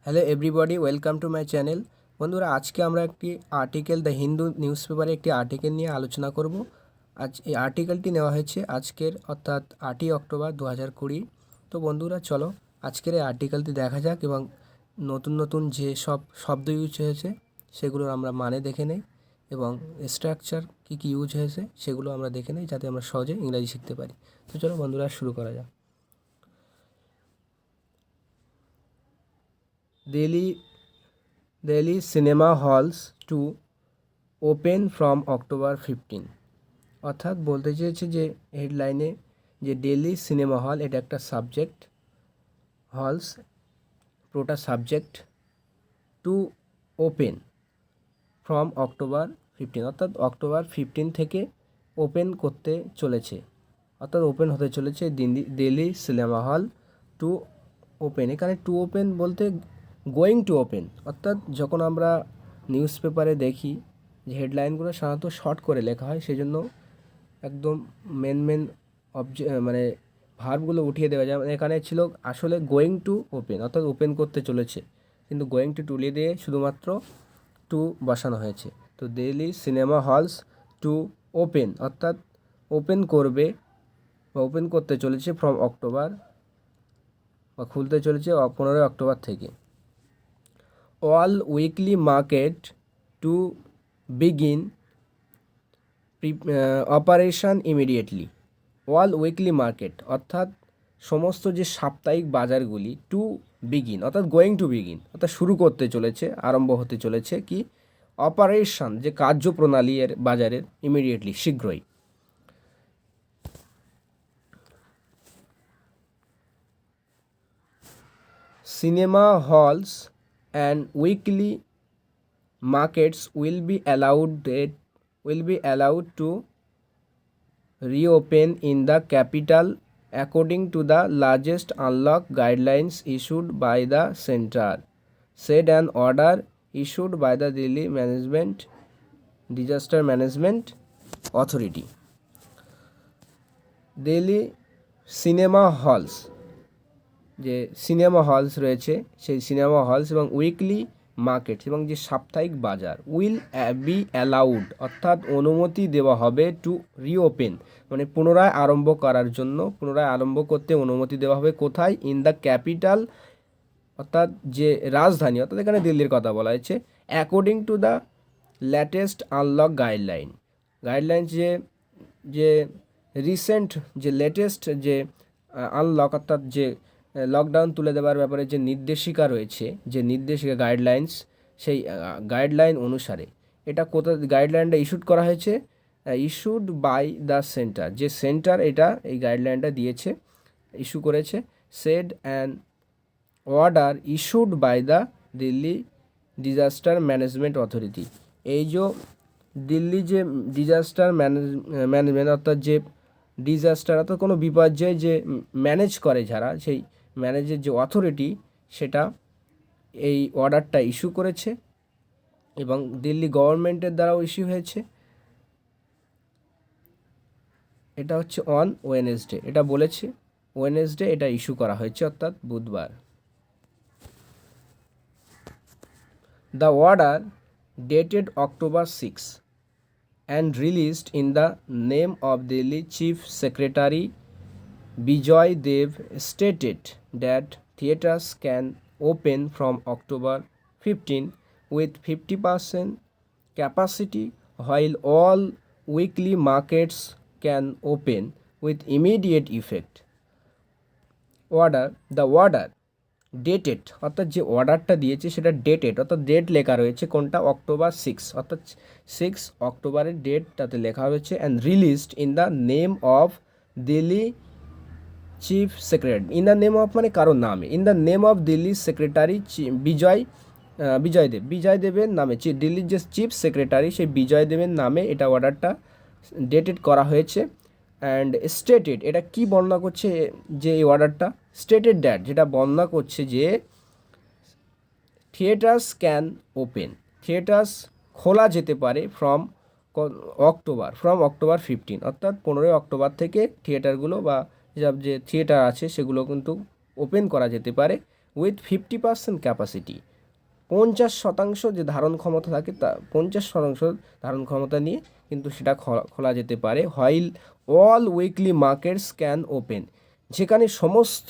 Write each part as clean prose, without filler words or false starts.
Hello everybody, welcome to my channel. বন্ধুরা, আজকে আমরা একটি আর্টিকেল দ্য হিন্দু নিউজ পেপারে একটি আর্টিকেল নিয়ে আলোচনা করব। আজ এই আর্টিকেলটি নেওয়া হয়েছে আজকের অর্থাৎ 8ই অক্টোবর 2020। তো বন্ধুরা, চলো আজকের এই আর্টিকেলটি দেখা যাক এবং নতুন নতুন যে সব শব্দ ইউজ হয়েছে সেগুলোর আমরা মানে দেখে নেই এবং স্ট্রাকচার কী কী ইউজ হয়েছে সেগুলো আমরা দেখে নেই, যাতে আমরা সহজে ইংরাজি শিখতে পারি। তো চলো বন্ধুরা, শুরু করা যাক। Delhi cinema halls to open from October 15। অর্থাৎ বলতে চেয়েছে যে হেডলাইনে যে দিল্লি সিনেমা হল এটা একটা সাবজেক্ট, হলস পুরোটা subject, to open from October 15 অর্থাৎ অক্টোবর 15 থেকে ওপেন করতে চলেছে, অর্থাৎ ওপেন হতে চলেছে Delhi cinema hall to open. এখানে টু ওপেন বলতে গোয়িং টু ওপেন, অর্থাৎ যখন আমরা নিউজ পেপারে দেখি যে হেডলাইনগুলো সাধারণত শর্ট করে লেখা হয়, সেই জন্য একদম মেন মানে ভার্বগুলো উঠিয়ে দেওয়া যায়। এখানে ছিল আসলে গোয়িং টু ওপেন, অর্থাৎ ওপেন করতে চলেছে, কিন্তু গোয়িং টু তুলে দিয়ে শুধুমাত্র টু বসানো হয়েছে। তো Delhi cinema halls to open অর্থাৎ ওপেন করবে বা ওপেন করতে চলেছে ফ্রম অক্টোবর, বা খুলতে চলেছে 15 অক্টোবর থেকে। All weekly market to begin operation immediately. All weekly market অর্থাৎ সমস্ত যে সাপ্তাহিক বাজারগুলি টু বিগিন অর্থাৎ গোয়িং টু বিগিন অর্থাৎ শুরু করতে চলেছে, আরম্ভ হতে চলেছে কি অপারেশন যে কার্যপ্রণালী এর বাজারের ইমিডিয়েটলি শীঘ্রই। Cinema halls and weekly markets will be allowed to reopen in the capital according to the largest unlock guidelines issued by the center, said an order issued by the Delhi Disaster Management Authority. Delhi cinema halls, যে cinema halls রয়েছে সেই cinema halls এবং weekly market এবং যে সাপ্তাহিক বাজার will be allowed অর্থাৎ অনুমতি দেওয়া হবে টু রিওপেন মানে পুনরায় আরম্ভ করার জন্য, পুনরায় আরম্ভ করতে অনুমতি দেওয়া হবে। কোথায়? ইন দ্য ক্যাপিটাল অর্থাৎ যে রাজধানী, অর্থাৎ এখানে দিল্লির কথা বলা হয়েছে। According to the latest unlock guideline যে যে রিসেন্ট যে লেটেস্ট যে আনলক অর্থাৎ যে লকডাউন তুলে দেওয়ার ব্যাপারে যে নির্দেশিকা রয়েছে, যে নির্দেশিকা গাইডলাইন্স, সেই গাইডলাইন অনুসারে এটা কোথায় গাইডলাইনটা ইস্যুড করা হয়েছে? ইস্যুড বাই দ্য সেন্টার, যে সেন্টার এটা এই গাইডলাইনটা দিয়েছে, ইস্যু করেছে। Said an order issued by the Delhi disaster management authority. এই যে দিল্লি যে ডিজাস্টার ম্যানেজমেন্ট অর্থাৎ যে ডিজাস্টার অর্থাৎ কোনো বিপর্যয় যে ম্যানেজ করে যারা, সেই ম্যানেজের যে অথরিটি সেটা এই অর্ডারটা ইস্যু করেছে এবং দিল্লি গভর্নমেন্টের দ্বারাও ইস্যু হয়েছে। এটা হচ্ছে অন ওয়েনেসডে, এটা বলেছে ওয়েনেসডে এটা ইস্যু করা হয়েছে অর্থাৎ বুধবার। The order dated October 6 and released in the name of Delhi Chief Secretary Bijoy Dev stated that theatres can open from October 15 with 50% capacity, while all weekly markets can open with immediate effect. The order dated অর্থাৎ যে অর্ডারটা দিয়েছে সেটা dated অর্থাৎ date লেখা রয়েছে কোনটা? October 6 অর্থাৎ 6 অক্টোবরের ডেটটাতে লেখা রয়েছে। And released in the name of Delhi chief secretary, in the name of মানে কারোর নামে, in the name of Delhi secretary Vijay দেবের নামে, দিল্লির যে চিফ সেক্রেটারি সেই বিজয় দেবের নামে এটা অর্ডারটা ডেটেড করা হয়েছে। অ্যান্ড স্টেটেড এটা কি বর্ণনা করছে যে এই অর্ডারটা? স্টেটেড দ্যাট যেটা বর্ণনা করছে যে থিয়েটার্স ক্যান ওপেন, থিয়েটার্স খোলা যেতে পারে ফ্রম অক্টোবর 15 অর্থাৎ 15 অক্টোবর থেকে থিয়েটারগুলো বা যেসব যে থিয়েটার আছে সেগুলো কিন্তু ওপেন করা যেতে পারে উইথ 50% ক্যাপাসিটি, 50% যে ধারণ ক্ষমতা থাকে তা 50% ধারণ ক্ষমতা নিয়ে কিন্তু সেটা খোলা যেতে পারে। While all weekly markets can open, যেখানে সমস্ত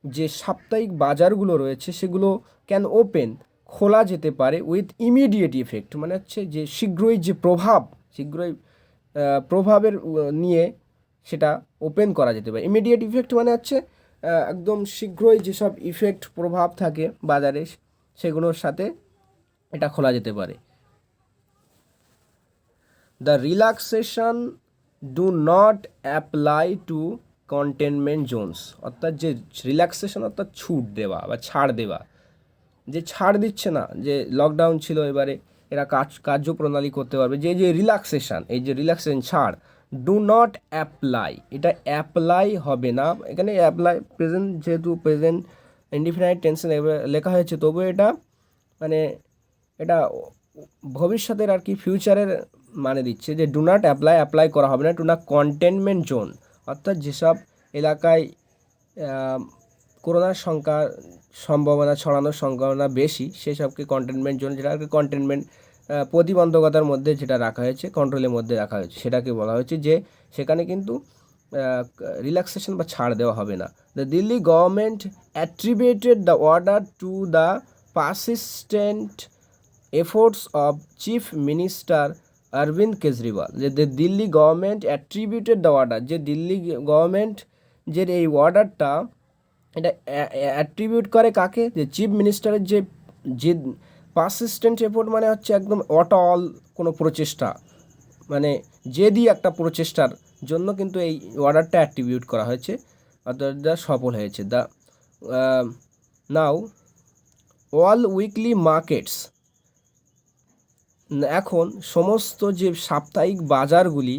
যে সাপ্তাহিক বাজারগুলো রয়েছে সেগুলো ক্যান ওপেন খোলা যেতে পারে উইথ ইমিডিয়েট ইফেক্ট, মানে হচ্ছে যে শীঘ্রই যে শীঘ্রই প্রভাবের নিয়ে সেটা ওপেন করা যেতে পারে। ইমিডিয়েট ইফেক্ট মানে হচ্ছে একদম শীঘ্রই যেসব ইফেক্ট প্রভাব থাকে বাজারে সেগুলোর সাথে এটা খোলা যেতে পারে। The relaxation do not apply to containment Jones, অর্থাৎ যে রিল্যাক্সেশন অর্থাৎ ছুট দেওয়া বা ছাড় দেওয়া, যে ছাড় দিচ্ছে না, যে লকডাউন ছিল এবারে এরা কার্যপ্রণালী করতে পারবে, যে রিল্যাক্সেশন, এই যে রিল্যাক্সেশন ছাড়, ডু নট অ্যাপ্লাই, এটা অ্যাপ্লাই হবে না এখানে। অ্যাপ্লাই প্রেজেন্ট, যেহেতু প্রেজেন্ট ইনডিফিনাইট টেন্সে লেখা হয়েছে তবুও এটা মানে এটা ভবিষ্যতের আর কি ফিউচারের মানে দিচ্ছে যে ডু নট অ্যাপ্লাই করা হবে না টু না কন্টেনমেন্ট জোন, অর্থাৎ যেসব এলাকায় করোনার সম্ভাবনা ছড়ানোর সম্ভাবনা বেশি সেসবকে কন্টেনমেন্ট জোন, যেটা কন্টেনমেন্ট প্রতিবন্ধকতার মধ্যে যেটা রাখা হয়েছে, কন্ট্রোলের মধ্যে রাখা হয়েছে, সেটাকে বলা হয়েছে যে সেখানে কিন্তু রিল্যাক্সেশন বা ছাড় দেওয়া হবে না। The Delhi government attributed the order to the persistent efforts of chief minister Arvind Kejriwal, যে Delhi government attributed the order, যে দিল্লি গভর্নমেন্ট যে এই অর্ডারটা এটা অ্যাট্রিবিউট করে কাকে, যে চিফ মিনিস্টারের যে যে পারসিস্টেন্ট এফোর্ট মানে হচ্ছে একদম অটল কোনো প্রচেষ্টা, মানে যেদি একটা প্রচেষ্টার জন্য কিন্তু এই অর্ডারটা অ্যাট্রিবিউট করা হয়েছে, অর্থাৎ সফল হয়েছে। The now all weekly markets, এখন সমস্ত যে সাপ্তাহিক বাজারগুলি,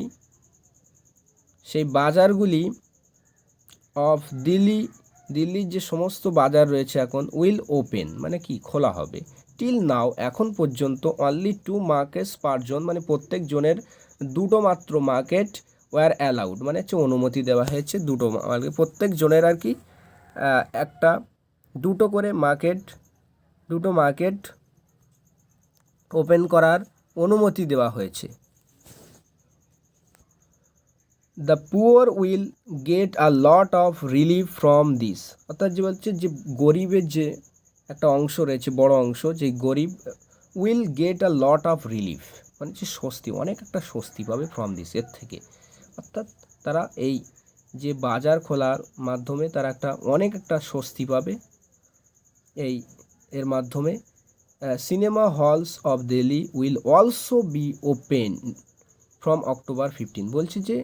সেই বাজারগুলি অফ দিল্লির যে সমস্ত বাজার রয়েছে এখন উইল ওপেন মানে কি খোলা হবে। টিল নাও এখন পর্যন্ত অনলি 2 মার্কেটস পার জোন, মানে প্রত্যেক জোনের দুটো মাত্র মার্কেট ওয়ার অ্যালাউড, মানে হচ্ছে অনুমতি দেওয়া হয়েছে দুটো, প্রত্যেক জোনের আর কি একটা দুটো করে মার্কেট ওপেন করার অনুমতি দেওয়া হয়েছে। The poor will get a lot of relief from this, অর্থাৎ যে বলছে যে গরিবের যে একটা অংশ রয়েছে, বড় অংশ, যে গরিব will get a lot of relief মানে যে স্বস্তি, অনেক একটা স্বস্তি পাবে ফ্রম দিস, এর থেকে, অর্থাৎ তারা এই যে বাজার খোলার মাধ্যমে তারা অনেক একটা স্বস্তি পাবে এই এর মাধ্যমে। Cinema halls of Delhi will also be open from October 15, বলছে যে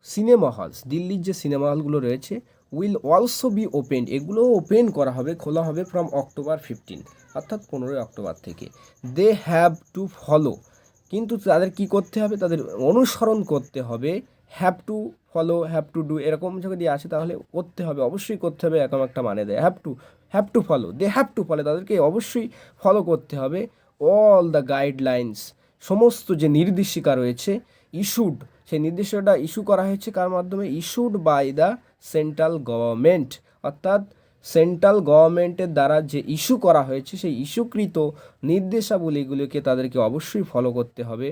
সিনেমা হলস, দিল্লির যে সিনেমা হলগুলো রয়েছে উইল অলসো বি ওপেন, এগুলোও ওপেন করা হবে, খোলা হবে ফ্রম অক্টোবর 15, অর্থাৎ 15 অক্টোবর থেকে। দে হ্যাভ টু ফলো, কিন্তু তাদের কি করতে হবে, তাদের অনুসরণ করতে হবে। Have to follow, have to do এরকম যদি আসে তাহলে করতে হবে, অবশ্যই করতে হবে, এরকম একটা মানে দেয়। Have to follow, they have to follow, তাদেরকে অবশ্যই ফলো করতে হবে। অল দ্য গাইডলাইন্স, সমস্ত যে নির্দেশিকা রয়েছে, ইস্যুড, সেই নির্দেশিকাটা ইস্যু করা হয়েছে কার মাধ্যমে, issued by the central government, অর্থাৎ সেন্ট্রাল গভর্নমেন্টের দ্বারা যে ইস্যু করা হয়েছে সেই ইস্যুকৃত নির্দেশাবলীগুলিকে তাদেরকে অবশ্যই ফলো করতে হবে।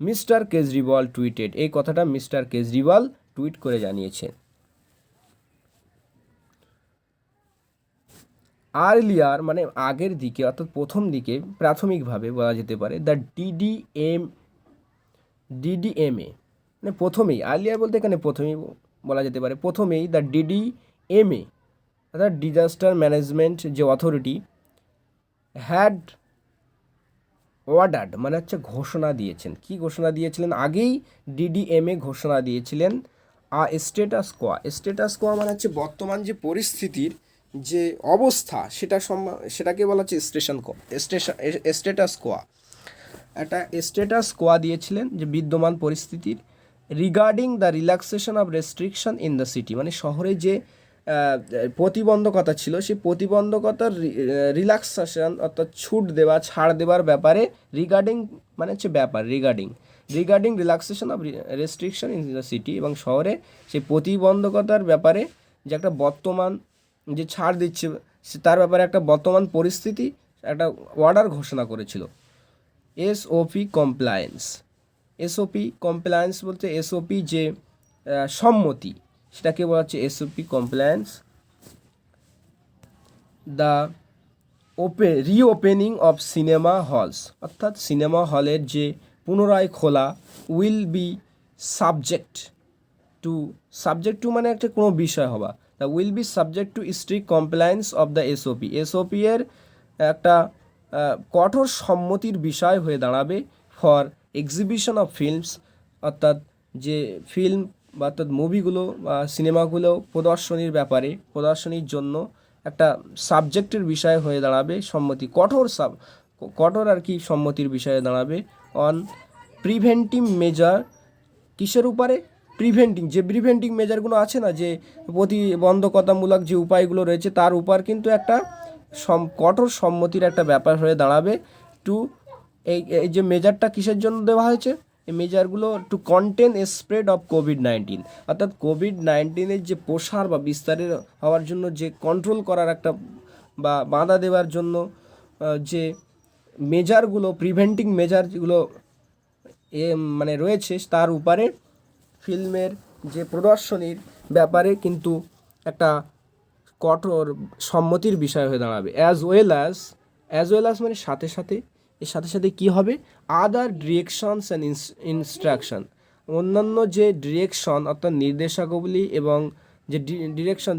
মিস্টার কেজরিওয়াল টুইটেড, এই কথাটা মিস্টার কেজরিওয়াল টুইট করে জানিয়েছেন। আর্লিয়ার মানে আগের দিকে, অর্থাৎ প্রথম দিকে, প্রাথমিকভাবে বলা যেতে পারে দ্য ডিডিএমএ মানে প্রথমেই, আর্লিয়ার বলতে এখানে প্রথমেই বলা যেতে পারে, প্রথমেই দ্য ডিডিএমএ অর্থাৎ ডিজাস্টার ম্যানেজমেন্ট যে অথরিটি হ্যাড অর্ডার্ড মানে হচ্ছে ঘোষণা দিয়েছেন, কি ঘোষণা দিয়েছিলেন, আগেই ডিডিএমএ ঘোষণা দিয়েছিলেন স্টেটাস কোয়া মানে হচ্ছে বর্তমান যে পরিস্থিতির যে অবস্থা সেটাকে বলা হচ্ছে স্টেটাস কোয়া, একটা স্টেটাস কোয়া দিয়েছিলেন যে বিদ্যমান পরিস্থিতির। Regarding the relaxation of restriction in the city মানে শহরে যে প্রতিবন্ধকতা ছিল সেই প্রতিবন্ধকতার রিল্যাক্সেশন অর্থাৎ ছাড় দেওয়ার ব্যাপারে, রিগার্ডিং মানে হচ্ছে ব্যাপার, regarding relaxation of restriction in the city, এবং শহরে সেই প্রতিবন্ধকতার ব্যাপারে যে একটা বর্তমান যে ছাড় দিচ্ছে তার ব্যাপারে একটা বর্তমান পরিস্থিতি একটা অর্ডার ঘোষণা করেছিল। SOP compliance. এসওপি কমপ্লায়েন্স বলতে এসওপি যে সম্মতি সেটাকে বলা হচ্ছে SOP compliance. The reopening of cinema halls, অর্থাৎ সিনেমা হলের যে পুনরায় খোলা উইল বি সাবজেক্ট টু মানে একটা কোনো বিষয় হওয়া, the will be subject to strict compliance of the SOP. SOP এর একটা কঠোর সম্মতির বিষয় হয়ে দাঁড়াবে ফর এক্সিবিশন অফ ফিল্মস, অর্থাৎ যে ফিল্ম বা অর্থাৎ মুভিগুলো বা সিনেমাগুলো প্রদর্শনীর জন্য একটা সাবজেক্টের বিষয় হয়ে দাঁড়াবে সম্মতি, কঠোর আর কি সম্মতির বিষয়ে দাঁড়াবে। অন প্রিভেন্টিভ মেজার, কিসের উপরে? প্রিভেন্টিং মেজারগুলো আছে না, যে প্রতিবন্ধকতামূলক যে উপায়গুলো রয়েছে তার উপর কিন্তু একটা কঠোর সম্মতির একটা ব্যাপার হয়ে দাঁড়াবে। টু এই যে মেজারটা কিসের জন্য দেওয়া হয়েছে? এই মেজারগুলো to contain a spread of কোভিড-19, অর্থাৎ কোভিড-19 যে প্রসার বা বিস্তারের হওয়ার জন্য যে কন্ট্রোল করার একটা বা বাধা দেওয়ার জন্য যে মেজারগুলো, প্রিভেন্টিং মেজার যেগুলো মানে রয়েছে তার উপরে ফিল্মের যে প্রদর্শনীর ব্যাপারে কিন্তু একটা কঠোর সম্মতির বিষয় হয়ে দাঁড়াবে। অ্যাজ ওয়েল অ্যাজ মানে সাথে সাথে, এর সাথে সাথে কী হবে? আদার ডিরেকশনস অ্যান্ড ইনস্ট্রাকশন, অন্যান্য যে ডিরেকশন অর্থাৎ নির্দেশাবলী এবং যে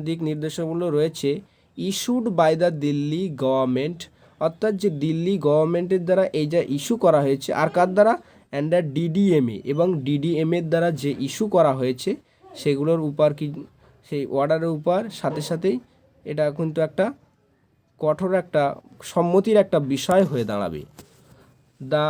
দিক নির্দেশাবলী রয়েছে issued by the Delhi government, অর্থাৎ যে দিল্লি গভর্নমেন্টের দ্বারা এই যা ইস্যু করা হয়েছে, আর কার দ্বারা? অ্যান্ডার ডিডিএমএ, এবং ডিডিএমএর দ্বারা যে ইস্যু করা হয়েছে সেগুলোর উপর কি সেই অর্ডারের উপর সাথে সাথেই এটা কিন্তু একটা কঠোর একটা সম্মতির একটা বিষয় হয়ে দাঁড়াবে। The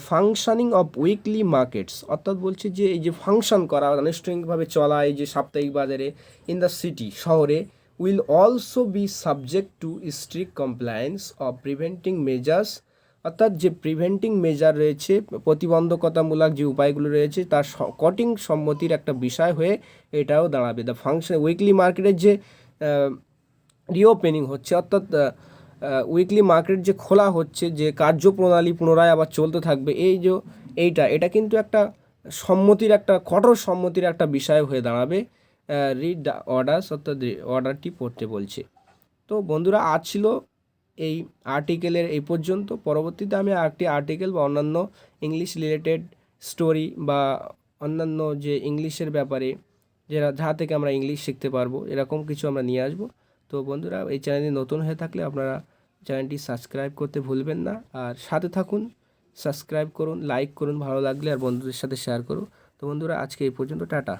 functioning of weekly markets, অর্থাৎ বলছে যে এই যে ফাংশন করা আনুষ্ঠানিকভাবে চলা এই যে সাপ্তাহিক বাজারে ইন দ্য সিটি, শহরে, will also be subject to strict compliance of preventing measures, অর্থাৎ যে প্রিভেন্টিং মেজার রয়েছে প্রতিবন্ধকতামূলক যে উপায়গুলো রয়েছে তার কঠিন সম্মতির একটা বিষয় হয়ে এটাও দাঁড়াবে। দ্য উইকলি মার্কেটের যে রিওপেনিং হচ্ছে, অর্থাৎ উইকলি মার্কেট যে খোলা হচ্ছে, যে কার্যপ্রণালী পুনরায় আবার চলতে থাকবে, এটা কিন্তু একটা সম্মতির একটা কঠোর সম্মতির একটা বিষয় হয়ে দাঁড়াবে। রিড দ্য অর্ডার্স, অর্থাৎ অর্ডারটি পড়তে বলছে। তো বন্ধুরা, আজ ছিল এই আর্টিকেলের এই পর্যন্ত। পরবর্তীতে আমি আরেকটি আর্টিকেল বা অন্যান্য ইংলিশ রিলেটেড স্টোরি বা অন্যান্য যে ইংলিশের ব্যাপারে যাহা থেকে আমরা ইংলিশ শিখতে পারবো এরকম কিছু আমরা নিয়ে আসবো। তো বন্ধুরা, এই চ্যানেলে নতুন হয়ে থাকলে আপনারা চ্যানেলটি সাবস্ক্রাইব করতে ভুলবেন না, আর সাথে থাকুন, সাবস্ক্রাইব করুন, লাইক করুন ভালো লাগলে, আর বন্ধুদের সাথে শেয়ার করুন। তো বন্ধুরা, আজকে এই পর্যন্ত, টাটা।